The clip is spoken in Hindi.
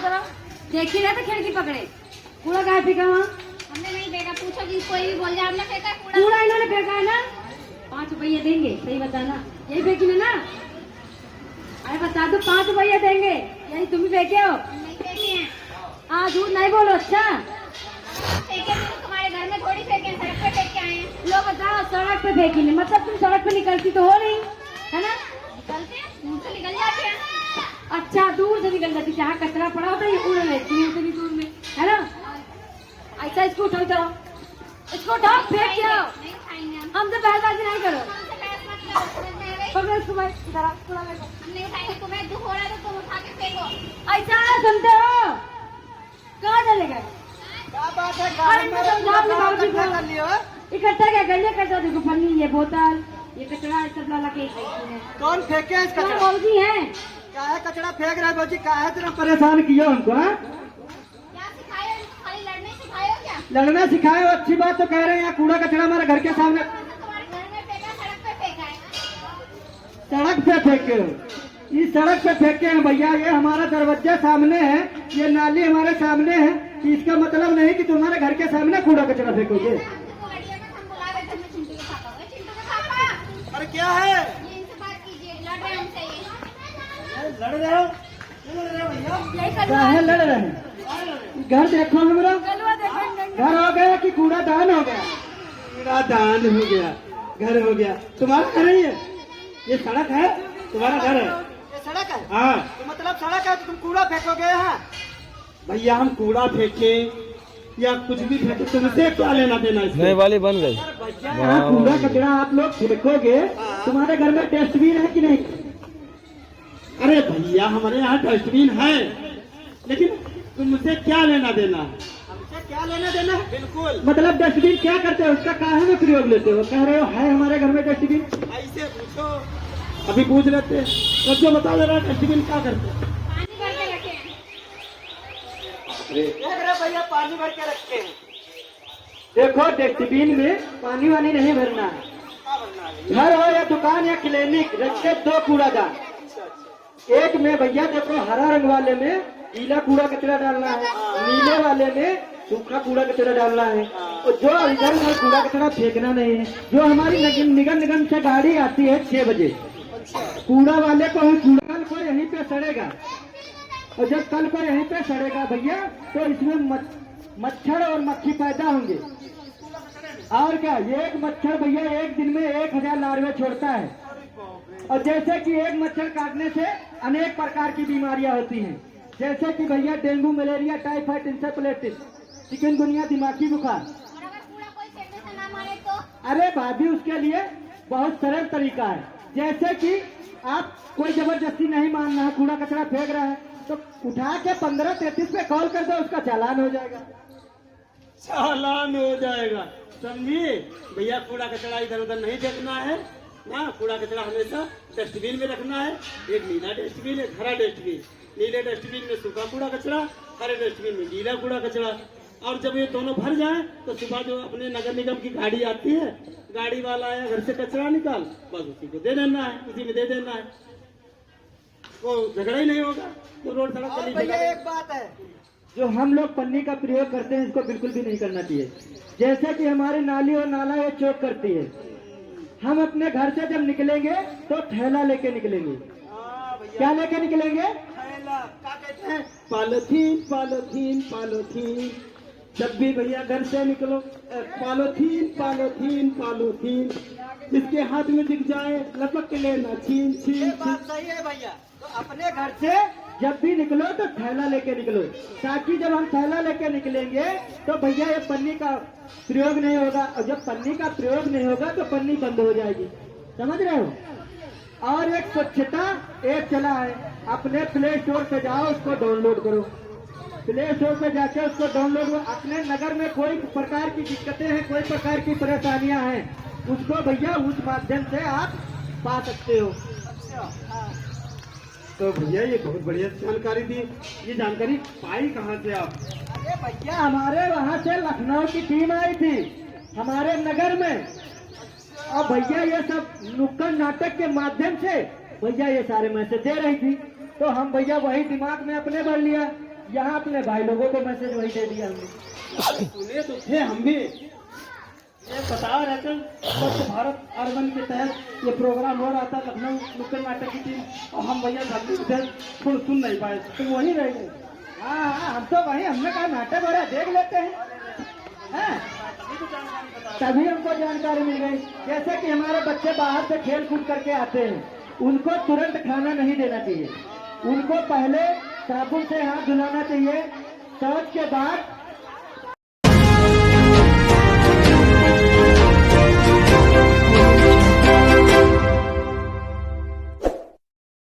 जरा देखी रहे तो खिड़की पकड़े। कूड़ा कहाँ फेंका वहाँ? हमने नहीं फेंका, पूछो कि कोई भी बोल जाए हमने फेंका कूड़ा। कूड़ा इन्होंने फेंका है ना। 5 रुपये देंगे, सही बताना। यही फेंकी है ना? अरे बता दो, 5 रुपये देंगे। यही तुम भी फेंके हो? नहीं फेंके हैं। हाँ झूठ नहीं बोलो। अच्छा फेंके तो तुम्हारे घर में थोड़ी फेंके, सड़क पे फेंक के आए हैं। लो बताओ, सड़क पे फेंकी नहीं मतलब तुम सड़क पे निकलती तो हो नहीं, है ना? निकलते हैं, मुंह से निकल जाते हैं। अच्छा दूर से निकल जाती, जहाँ कचरा पड़ा होता है ये उड़ लेती है उतनी दूर में, है ना? ऐसा इसको उठाओ, चलो इसको उठाओ, फेंक के आओ। नहीं खाएंगे हम। हमसे बहसबाजी नहीं करो। हमसे बहस मत करो, समझ में आ गई? पकड़ो इसको भाई, इधर आओ, कूड़ा फेंको। हम नहीं उठाएंगे, तुम्हें दुख हो रहा है तो तुम उठा के फेंको। ऐसा सुनते हो? कहाँ चले गए? क्या बात है? अरे मैं समझा अपने बाबूजी इकट्ठा कर को। लियो। इकट्ठा क्या कर लिया? कचरा देखो, पन्नी, ये बोतल, ये कचरा सब ला के फेंकी है। कौन फेंके है इस कौन कचरा? बाबूजी हैं? क्या है कचरा फेंक रहे बाबूजी? क्या है तेरा परेशान किया हमको? हाँ? क्या सिखाए? खाली लड़ने सिखाए हो क्या? लड़ना सिखाए हो, अच्छी बात तो कह रहे हैं। यहाँ कूड़ा कचरा हमारे घर के सामने तुम्हारे घर में फेंका, सड़क पे फेंका है। सड़क पे फेंके हो। इस सड़क पे फेंके हैं भैया, ये हमारा दरवाजा सामने है, ये नाली हमारे सामने है। इसका मतलब नहीं कि तुम्हारे घर के सामने कूड़ा कचरा फेंकोगे। हमको गाड़ियों में हम बुला रहे थे, मैं चिंटू के पापा को। चिंटू के पापा, अरे क्या है? ये इनसे बात कीजिए, लड़ रहे हैं हमसे ये। लड़ रहे हो? क्यों लड़ रहे हो भैया? यही क्या कलवा है लड़ रहे हैं? घर देखो हमारा, कलवा देखेंगे। घर हो गया कि कूड़ा दान हो गया? कूड़ा दान हो गया, घर हो गया। तुम्हारा घर है ये सड़क है, तुम्हारा घर है? ये सड़क है? हाँ। तो मतलब सड़क है तो तुम कूड़ा फेंकोगे यहाँ? भैया हम कूड़ा फेंके या कुछ भी फेंके, तुमसे क्या लेना देना इसमें? नई वाली बन गई। भैया यहाँ कूड़ा कचरा आप लोग फेंकोगे, तुम्हारे घर में डस्टबिन है कि नहीं? अरे भैया हमारे यहाँ डस्टबिन है, लेकिन तुमसे क्या लेना देना है? हमसे क्या लेना देना है? बिल्कुल। मतलब डस्टबिन क्या करते हो, उसका काहे में प्रयोग लेते हो? कह रहे हो है हमारे घर में डस्टबिन? ऐसे पूछो, अभी पूछ लेते हैं। तो जो बताओ जरा, डस्टबिन क्या करते हो? पानी भर के रखे हैं। देख रहे भैया, पानी भर के रखे हैं। देखो डस्टबिन में पानी वानी नहीं भरना है। घर हो या दुकान या क्लिनिक, रखे 2 कूड़ादान। एक में भैया देखो, हरा रंग वाले में गीला कूड़ा कचरा डालना है, नीले वाले में सूखा कूड़ा कचरा डालना है। और जो इधर उधर कूड़ा कचरा फेंकना नहीं है। जो हमारी निगम निगम से गाड़ी आती है 6 बजे, कूड़ा वाले को ही कूड़ा कल को यहीं पे सड़ेगा। और जब कल को यहीं पे सड़ेगा भैया, तो इसमें मच्छर और मक्खी पैदा होंगे। और क्या, ये एक मच्छर भैया एक दिन में 1000 लार्वे छोड़ता है। और जैसे कि एक मच्छर काटने से अनेक प्रकार की बीमारियां होती हैं, जैसे कि भैया dengue, malaria, typhoid, encephalitis, chikungunya, दिमागी बुखार। और अगर कूड़ा कोई फेंकने से ना मारे तो? अरे भाभी, उसके लिए बहुत सरल तरीका है। जैसे कि आप कोई जबरदस्ती नहीं मानना है, कूड़ा कचरा फेंक रहा है तो उठा के 1533 पे कॉल कर दो, उसका चालान हो जाएगा। चालान हो जाएगा, समझिए भैया। कूड़ा कचरा इधर उधर नहीं फेंकना है ना, कूड़ा कचरा हमेशा डस्टबिन में रखना है। एक नीला डस्टबिन, एक हरा डस्टबिन। नीले डस्टबिन में सूखा कूड़ा कचरा, हरे डस्टबिन में गीला कूड़ा कचरा। और जब ये दोनों भर जाए तो सुबह जो अपने नगर निगम की गाड़ी आती है, गाड़ी वाला आया, घर से कचरा निकाल, बस उसी को दे देना है, उसी में दे देना है। वो झगड़ा ही नहीं होगा। तो रोड सड़क चली जगह। एक बात है, जो हम लोग पन्नी का प्रयोग करते हैं इसको बिल्कुल भी नहीं करना चाहिए। जैसे कि हमारी नाली और नाला ये चौक करती है, हम अपने घर से जब निकलेंगे तो थैला लेके निकलेंगे। क्या लेके निकलेंगे? थैला। क्या कहते हैं? Polythene, polythene, polythene. जब भी भैया घर से निकलो, पॉलिथीन, पॉलिथीन, पॉलिथीन। जिसके हाथ में दिख जाए लपक के लेना, छीन छीन। बात सही है भैया। तो अपने घर से जब भी निकलो तो थैला लेके निकलो, ताकि जब हम थैला लेके निकलेंगे तो भैया ये पन्नी का प्रयोग नहीं होगा। और जब पन्नी का प्रयोग नहीं होगा तो पन्नी बंद हो जाएगी, समझ रहे हो? और एक स्वच्छता ऐप चला है, अपने प्ले स्टोर पे जाओ, उसको डाउनलोड करो। प्ले स्टोर पे जाके उसको डाउनलोड करो। अपने नगर में कोई प्रकार की दिक्कतें हैं, कोई प्रकार की परेशानियां हैं, उसको भैया उस माध्यम से आप पा सकते हो। तो भैया ये बहुत बढ़िया जानकारी दी। ये जानकारी पाई कहाँ से आप? अरे भैया हमारे वहाँ से लखनऊ की टीम आई थी हमारे नगर में, और भैया ये सब नुक्कड़ नाटक के माध्यम से भैया ये सारे मैसेज दे रही थी। तो हम भैया वही दिमाग में अपने भर लिया, यहाँ अपने भाई लोगों को मैसेज वही दे दिया हमने। सुने तो थे हम भी, ये बता रहे थे स्वच्छ भारत अर्बन के तहत ये प्रोग्राम हो रहा था लखनऊ नुक्कड़ नाटक की टीम, और हम भैया सुन नहीं पाए, तुम वही रह गए। हाँ हाँ, हम तो वही, हमने कहा नाटक हो रहा है देख लेते हैं। हाँ? तभी हमको जानकारी मिल गई। जैसे कि हमारे बच्चे बाहर से खेल कूद करके आते हैं, उनको तुरंत खाना नहीं देना चाहिए, उनको पहले साबुन से हाथ धुलाना चाहिए, शौच के बाद